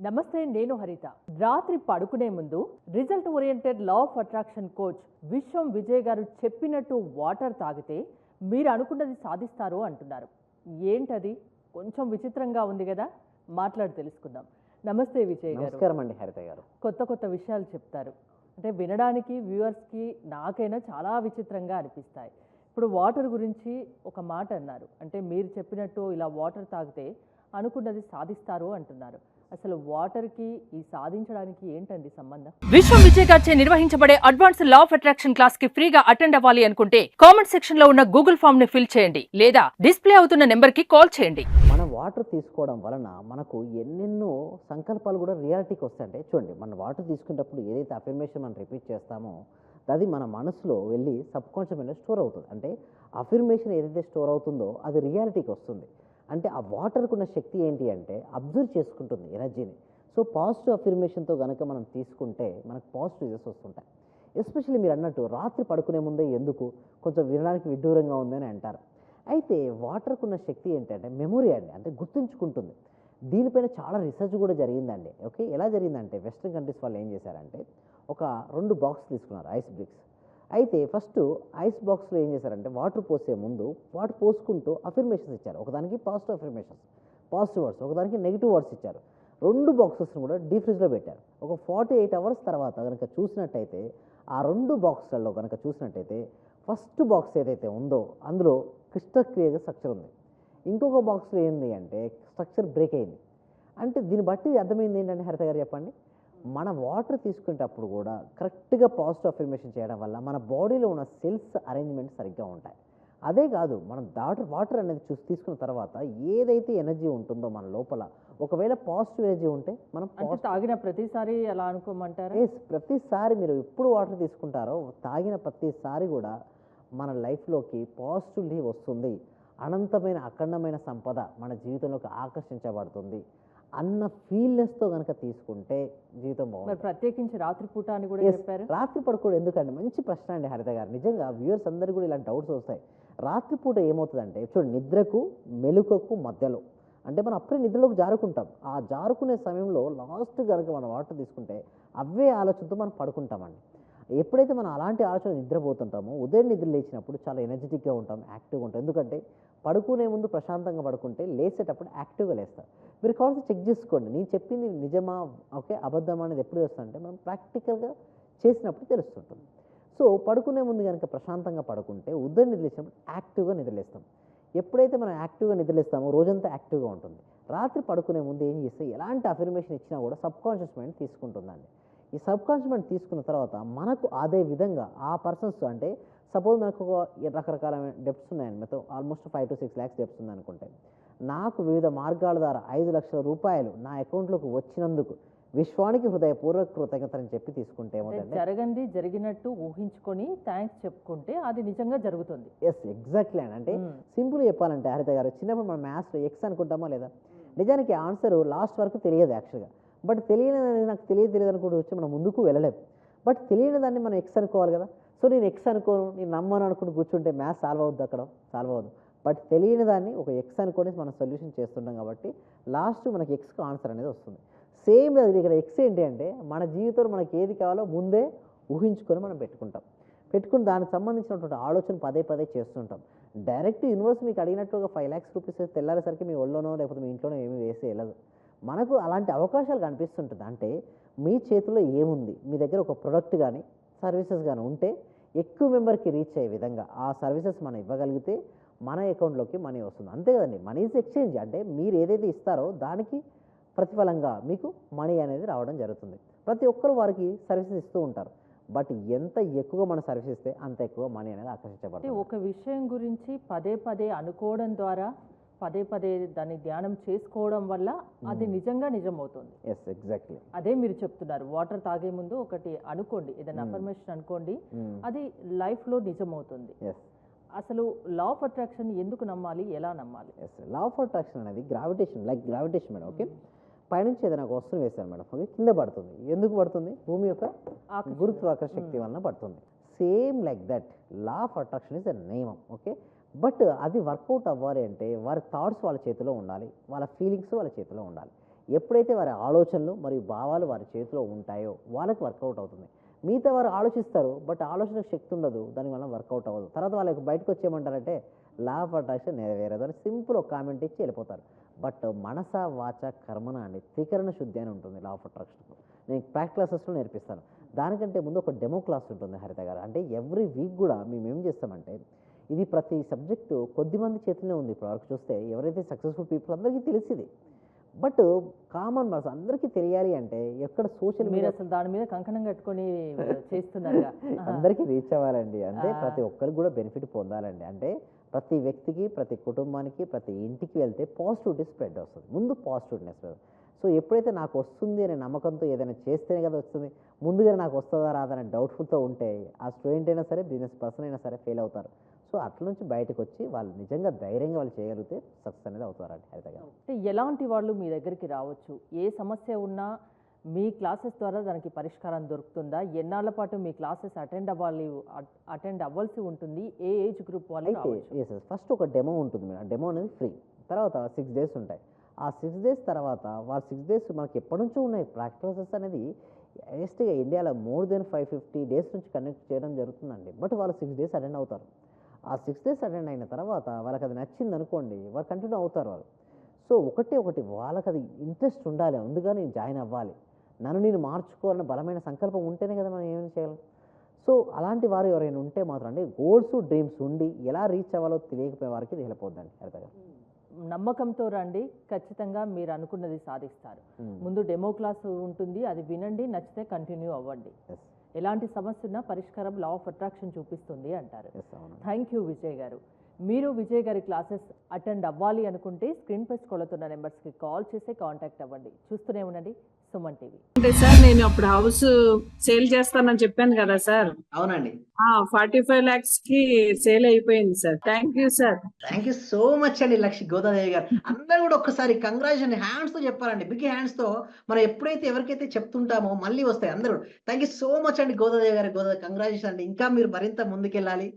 నమస్తే, నేను హరిత. రాత్రి పడుకునే ముందు result oriented law of attraction coach విశ్వం విజయ్ గారు చెప్పినట్టు వాటర్ తాగితే మీరు అనుకున్నది సాధిస్తారు అంటున్నారు. ఏంటది? కొంచెం విచిత్రంగా ఉంది కదా, మాట్లాడి తెలుసుకుందాం. నమస్తే విజయ్ గారు. నమస్కారం అండి హరిత గారు. కొత్త కొత్త విషయాలు చెప్తారు, అంటే వినడానికి వ్యూవర్స్కి నాకైనా చాలా విచిత్రంగా అనిపిస్తాయి. ఇప్పుడు వాటర్ గురించి ఒక మాట అన్నారు, అంటే మీరు చెప్పినట్టు ఇలా వాటర్ తాగితే అనుకున్నది సాధిస్తారు అంటున్నారు. అసలు వాటర్ కి ఈ సాధించడానికి ఏంటండి సంబంధం? విశ్వం విజయ్ గారిచే నిర్వహించబడే advance law of attraction class కి ఫ్రీగా అటెండ్ అవ్వాలి అనుకుంటే కామెంట్ సెక్షన్ లో ఉన్న గూగుల్ ఫామ్ ని ఫిల్ చేయండి, లేదా డిస్ప్లే అవుతున్న నెంబర్ కి కాల్ చేయండి. మనం వాటర్ తీసుకోవడం వలన మనకు ఎన్నెన్నో సంకల్పాలు కూడా రియాలిటీకి వస్తాయంటే చూడండి, మనం వాటర్ తీసుకునేటప్పుడు ఏదైతే అఫర్మేషన్ మనం రిపీట్ చేస్తామో అది మన మనసులో వెళ్ళి సబ్ కాన్షియస్ మైండ్లో స్టోర్ అవుతుంది. అంటే అఫర్మేషన్ ఏదైతే స్టోర్ అవుతుందో అది రియాలిటీకి వస్తుంది. అంటే ఆ వాటర్కు ఉన్న శక్తి ఏంటి అంటే అబ్జర్వ్ చేసుకుంటుంది ఎనర్జీని. సో పాజిటివ్ అఫర్మేషన్తో కనుక మనం తీసుకుంటే మనకు పాజిటివ్ రిజల్ట్స్ వస్తుంటాయి. ఎస్పెషల్లీ మీరు అన్నట్టు రాత్రి పడుకునే ముందే ఎందుకు కొంచెం వినడానికి విడ్డూరంగా ఉందని అంటారు. అయితే వాటర్కు ఉన్న శక్తి ఏంటంటే మెమొరీ అండి, అంటే గుర్తుంచుకుంటుంది. దీనిపైన చాలా రీసెర్చ్ కూడా జరిగిందండి. ఓకే, ఎలా జరిగిందంటే వెస్ట్రన్ కంట్రీస్ వాళ్ళు ఏం చేశారంటే ఒక 2 బాక్స్ తీసుకున్నారు ఐస్ బ్రిక్స్. అయితే ఫస్ట్ ఐస్ బాక్స్లో ఏం చేశారంటే వాటర్ పోసే ముందు వాటర్ పోసుకుంటూ అఫర్మేషన్స్ ఇచ్చారు. ఒకదానికి పాజిటివ్ అఫర్మేషన్స్, పాజిటివ్ వర్డ్స్, ఒకదానికి నెగిటివ్ వర్డ్స్ ఇచ్చారు. 2 బాక్సెస్ని కూడా డీప్ ఫ్రిడ్జ్లో పెట్టారు. ఒక 48 అవర్స్ తర్వాత కనుక చూసినట్టయితే ఆ 2 బాక్స్లలో కనుక చూసినట్టయితే ఫస్ట్ బాక్స్ ఏదైతే ఉందో అందులో క్రిస్టల్ క్లియర్గా స్ట్రక్చర్ ఉంది. ఇంకొక బాక్స్లో ఏంది అంటే స్ట్రక్చర్ బ్రేక్ అయింది. అంటే దీన్ని బట్టి అర్థమైంది ఏంటంటే హరిత గారు చెప్పండి, మన వాటర్ తీసుకునేటప్పుడు కూడా కరెక్ట్గా పాజిటివ్ అఫర్మేషన్ చేయడం వల్ల మన బాడీలో ఉన్న సెల్స్ అరేంజ్మెంట్ సరిగ్గా ఉంటాయి. అదే కాదు, మనం వాటర్ అనేది తీసుకున్న తర్వాత ఏదైతే ఎనర్జీ ఉంటుందో మన లోపల, ఒకవేళ పాజిటివ్ ఎనర్జీ ఉంటే మనం తాగిన ప్రతిసారి అలా అనుకోమంటారా? ప్రతిసారి మీరు ఎప్పుడు వాటర్ తీసుకుంటారో తాగిన ప్రతిసారి కూడా మన లైఫ్లోకి పాజిటివ్లీ వస్తుంది. అనంతమైన అఖండమైన సంపద మన జీవితంలోకి ఆకర్షించబడుతుంది అన్న ఫీల్నెస్తో కనుక తీసుకుంటే జీవితం బాగుంటుంది. ప్రత్యేకించి రాత్రిపూట అని కూడా చెప్పారు. రాత్రి పడుకోవడం ఎందుకండి? మంచి ప్రశ్న అండి హరిత గారు. నిజంగా వ్యూవర్స్ అందరికీ కూడా ఇలాంటి డౌట్స్ వస్తాయి. రాత్రిపూట ఏమవుతుందంటే చూడండి, నిద్రకు మెలుకకు మధ్యలో అంటే మనం అప్పుడే నిద్రలోకి జారుకుంటాం. ఆ జారుకునే సమయంలో లాస్ట్ కనుక మనం వాటర్ తీసుకుంటే అవే ఆలోచనతో మనం పడుకుంటామండి. ఎప్పుడైతే మనం అలాంటి ఆలోచన నిద్రపోతుంటామో ఉదయం నిద్ర లేచినప్పుడు చాలా ఎనర్జెటిక్గా ఉంటాం, యాక్టివ్గా ఉంటాం. ఎందుకంటే పడుకునే ముందు ప్రశాంతంగా పడుకుంటే లేచేటప్పుడు యాక్టివ్గా లేస్తాం. మీరు కావాల్సి చెక్ చేసుకోండి, నేను చెప్పింది నిజమా ఓకే అబద్ధమా అనేది ఎప్పుడు తెలుస్తుందంటే మనం ప్రాక్టికల్గా చేసినప్పుడు తెలుస్తుంటుంది. సో పడుకునే ముందు కనుక ప్రశాంతంగా పడుకుంటే ఉదయం నిద్రలేసినప్పుడు యాక్టివ్గా నిద్రలేస్తాం. ఎప్పుడైతే మనం యాక్టివ్గా నిద్రలేస్తామో రోజంతా యాక్టివ్గా ఉంటుంది. రాత్రి పడుకునే ముందు ఏం చేస్తే ఎలాంటి అఫర్మేషన్ ఇచ్చినా కూడా సబ్ కాన్షియస్ మైండ్ తీసుకుంటుందండి. ఈ సబ్ కాన్షియస్ మైండ్ తీసుకున్న తర్వాత మనకు అదే విధంగా ఆ పర్సన్స్, అంటే సపోజ్ మనకు ఒక రకరకాలమైన డెప్స్ ఉన్నాయండి, మొత్తం ఆల్మోస్ట్ 5 to 6 lakhs డెప్స్ ఉందనుకుంటే నాకు వివిధ మార్గాల ద్వారా 5 లక్షల రూపాయలు నా అకౌంట్లోకి వచ్చినందుకు విశ్వానికి హృదయపూర్వక కృతజ్ఞతని చెప్పి తీసుకుంటే ఏమవుతుంది, జరగంది జరిగినట్టు ఊహించుకొని థ్యాంక్స్ చెప్పుకుంటే అది నిజంగా జరుగుతుంది. ఎస్ ఎగ్జాక్ట్లీ అండి. అంటే సింపుల్ చెప్పాలంటే హరిత గారు, చిన్నప్పుడు మనం మ్యాథ్స్లో ఎక్స్ అనుకుంటామా లేదా? నిజానికి ఆన్సర్ లాస్ట్ వరకు తెలియదు యాక్చువల్గా. బట్ తెలియనిది నాకు తెలియదు అనుకుంటూ వచ్చి మనం ముందుకు వెళ్ళలేము. బట్ తెలియని దాన్ని మనం ఎక్స్ అనుకోవాలి కదా. సో నేను ఎక్స్ అనుకోను, నేను నమ్మను అనుకుంటూ కూర్చుంటే మ్యాథ్స్ సాల్వ్ అవుద్ది, అక్కడ సాల్వ్ అవ్వదు. బట్ తెలియని దాన్ని ఒక ఎక్స్ అనుకొని మనం సొల్యూషన్ చేస్తుంటాం కాబట్టి లాస్ట్ మనకి ఎక్స్కి ఆన్సర్ అనేది వస్తుంది. సేమ్ ఇక్కడ ఎక్స్ ఏంటి అంటే మన జీవితంలో మనకి ఏది కావాలో ముందే ఊహించుకొని మనం పెట్టుకుని దానికి సంబంధించినటువంటి ఆలోచన పదే పదే చేస్తుంటాం. డైరెక్ట్ యూనివర్స్ మీకు అడిగినట్టు ఒక 5 lakhs రూపీస్ తెల్లారేసరికి మీ ఒళ్ళోనో లేకపోతే మీ ఇంట్లోనో ఏమీ వేసి వెళ్ళదు. మనకు అలాంటి అవకాశాలు కనిపిస్తుంటుంది. అంటే మీ చేతిలో ఏముంది, మీ దగ్గర ఒక ప్రొడక్ట్ కానీ సర్వీసెస్ కానీ ఉంటే ఎక్కువ మెంబర్కి రీచ్ అయ్యే విధంగా ఆ సర్వీసెస్ మనం ఇవ్వగలిగితే మన అకౌంట్లోకి మనీ వస్తుంది. అంతే కదండి, మనీ ఈజ్ ఎక్స్చేంజ్. అంటే మీరు ఏదైతే ఇస్తారో దానికి ప్రతిఫలంగా మీకు మనీ అనేది రావడం జరుగుతుంది. ప్రతి ఒక్కరు వారికి సర్వీసెస్ ఇస్తూ ఉంటారు. బట్ ఎంత ఎక్కువగా మనం సర్వీస్ ఇస్తే అంత ఎక్కువ మనీ అనేది ఆకర్షించబడుతుంది. ఒక విషయం గురించి పదే పదే అనుకోవడం ద్వారా, పదే పదే దాన్ని ధ్యానం చేసుకోవడం వల్ల అది నిజంగా నిజమవుతుంది. ఎస్ ఎగ్జాక్ట్లీ అదే మీరు చెప్తున్నారు. వాటర్ తాగే ముందు ఒకటి అనుకోండి, ఏదైనా అఫర్మేషన్ అనుకోండి, అది లైఫ్లో నిజమవుతుంది. అసలు లా ఆఫ్ అట్రాక్షన్ ఎందుకు నమ్మాలి, ఎలా నమ్మాలి? లా ఆఫ్ అట్రాక్షన్ అనేది gravitation, like gravitation madam. Okay, పైనుంచి ఏదైనా ఒక వస్తువు వేశాను మేడం, ఓకే, కింద పడుతుంది. ఎందుకు పడుతుంది? భూమి యొక్క గురుత్వాకర్షణ శక్తి వలన పడుతుంది. Same like that law of attraction is a నియమం. ఓకే, బట్ అది వర్కౌట్ అవ్వాలి అంటే వారి థాట్స్ వాళ్ళ చేతిలో ఉండాలి, వాళ్ళ ఫీలింగ్స్ వాళ్ళ చేతిలో ఉండాలి. ఎప్పుడైతే వారి ఆలోచనలు మరియు భావాలు వారి చేతిలో ఉంటాయో వాళ్ళకి వర్కౌట్ అవుతుంది. మిగతా వారు ఆలోచిస్తారు, బట్ ఆలోచన శక్తి ఉండదు, దానివల్ల వర్కౌట్ అవ్వదు. తర్వాత వాళ్ళకి బయటకు వచ్చేయమంటారంటే లా ఆఫ్ అట్రాక్షన్ నెరవేరదు అని సింపుల్ ఒక కామెంట్ ఇచ్చి వెళ్ళిపోతారు. బట్ మనస వాచ కర్మన అండి త్రికరణ శుద్ధి అని ఉంటుంది లా ఆఫ్ అట్రాక్షన్. నేను ప్రాక్టికల్ క్లాసెస్లో నేర్పిస్తాను. దానికంటే ముందు ఒక డెమో క్లాస్ ఉంటుంది హరిత గారు. అంటే ఎవ్రీ వీక్ కూడా మేము ఏం చేస్తామంటే, ఇది ప్రతి సబ్జెక్టు కొద్దిమంది చేతిలో ఉంది. ఇప్పటివరకు చూస్తే ఎవరైతే సక్సెస్ఫుల్ పీపుల్ అందరికీ తెలిసింది, బట్ కామన్ పర్సన్ అందరికీ తెలియాలి అంటే ఎక్కడ సోషల్ మీరు మీడియా అసలు దాని మీద కంకణం కట్టుకొని చేస్తున్నారుగా. అందరికీ రీచ్ అవ్వాలండి. అంటే ఆ. ప్రతి ఒక్కరికి కూడా బెనిఫిట్ పొందాలండి. అంటే ప్రతి వ్యక్తికి, ప్రతి కుటుంబానికి, ప్రతి ఇంటికి వెళ్తే పాజిటివిటీ స్ప్రెడ్ వస్తుంది. ముందు పాజిటివ్నెస్. సో ఎప్పుడైతే నాకు వస్తుంది అనే నమ్మకంతో ఏదైనా చేస్తేనే కదా వస్తుంది. ముందుగా నాకు వస్తుందా రాదా అనే డౌట్ఫుల్తో ఉంటే ఆ స్టూడెంట్ అయినా సరే, బిజినెస్ పర్సన్ అయినా సరే ఫెయిల్ అవుతారు. సో అట్ల నుంచి బయటకు వచ్చి వాళ్ళు నిజంగా ధైర్యంగా వాళ్ళు చేయగలిగితే సక్సెస్ అనేది అవుతారండి హరిత గారు. అంటే ఎలాంటి వాళ్ళు మీ దగ్గరికి రావచ్చు? ఏ సమస్య ఉన్నా మీ క్లాసెస్ ద్వారా దానికి పరిష్కారం దొరుకుతుందా? ఎన్నాళ్ళ పాటు మీ క్లాసెస్ అటెండ్ అవ్వాల్సి ఉంటుంది? ఏ ఏజ్ గ్రూప్ వాళ్ళు అయితే రావచ్చు? ఎస్ ఫస్ట్ ఒక డెమో ఉంటుంది మేడం. డెమో అనేది ఫ్రీ. తర్వాత 6 days ఉంటాయి. ఆ 6 days తర్వాత వాళ్ళు 6 days మనకి ఎప్పటి నుంచో ఉన్నాయి. ప్రాక్టీసెస్ అనేది హైయెస్ట్గా ఇండియాలో మోర్ దెన్ 550 days నుంచి కండక్ట్ చేయడం జరుగుతుందండి. బట్ వాళ్ళు 6 days అటెండ్ అవుతారు. ఆ 6 days అటెండ్ అయిన తర్వాత వాళ్ళకి అది నచ్చింది అనుకోండి, వాళ్ళు కంటిన్యూ అవుతారు వాళ్ళు. సో ఒకటి వాళ్ళకి అది ఇంట్రెస్ట్ ఉండాలి, ముందుగా నేను జాయిన్ అవ్వాలి, నన్ను నేను మార్చుకోవాలన్న బలమైన సంకల్పం ఉంటేనే కదా మనం ఏమైనా చేయగలం. సో అలాంటి వారు ఎవరైనా ఉంటే మాత్రం అండి, గోల్స్ డ్రీమ్స్ ఉండి ఎలా రీచ్ అవ్వాలో తెలియకపోయే వారికి ఇది హెల్ప్ అవుతుందండి హరిత గారు. నమ్మకంతో రండి, ఖచ్చితంగా మీరు అనుకున్నది సాధిస్తారు. ముందు డెమో క్లాస్ ఉంటుంది, అది వినండి, నచ్చితే కంటిన్యూ అవ్వండి. ఎస్ ఎలాంటి సమస్య ఉన్నా పరిష్కారం లా ఆఫ్ అట్రాక్షన్ చూపిస్తుంది అంటారు. ఎస్ అవును. థ్యాంక్ యూ విజయ్ గారు. మీరు విజయ్ గారి క్లాసెస్ అటెండ్ అవ్వాలి అనుకుంటే స్క్రీన్పై స్క్రోల్ అవుతున్న నెంబర్స్కి కాల్ చేసి కాంటాక్ట్ అవ్వండి. చూస్తూనే ఉండండి సుమన్ టీవీ. అంటే సార్ నేను అప్పుడు హౌస్ సేల్ చేస్తానని చెప్పాను కదా సార్. అవునండి. 45 lakhs కి సేల్ అయిపోయింది sir. Thank you sir. Thank you so much అండి గోదాదేవి గారు. అందరూ కూడా ఒక్కసారి కంగ్రాచులేషన్ హ్యాండ్స్ తో చెప్పాలండి. బిగ్ హ్యాండ్స్ తో మనం ఎప్పుడైతే ఎవరికైతే చెప్తుంటామో మళ్ళీ వస్తాయి అందరూ. థ్యాంక్ యూ సో మచ్ అండి గోదాదేవి గారు. కంగ్రాచులేషన్ అండి. ఇంకా మీరు మరింత ముందుకెళ్ళాలి.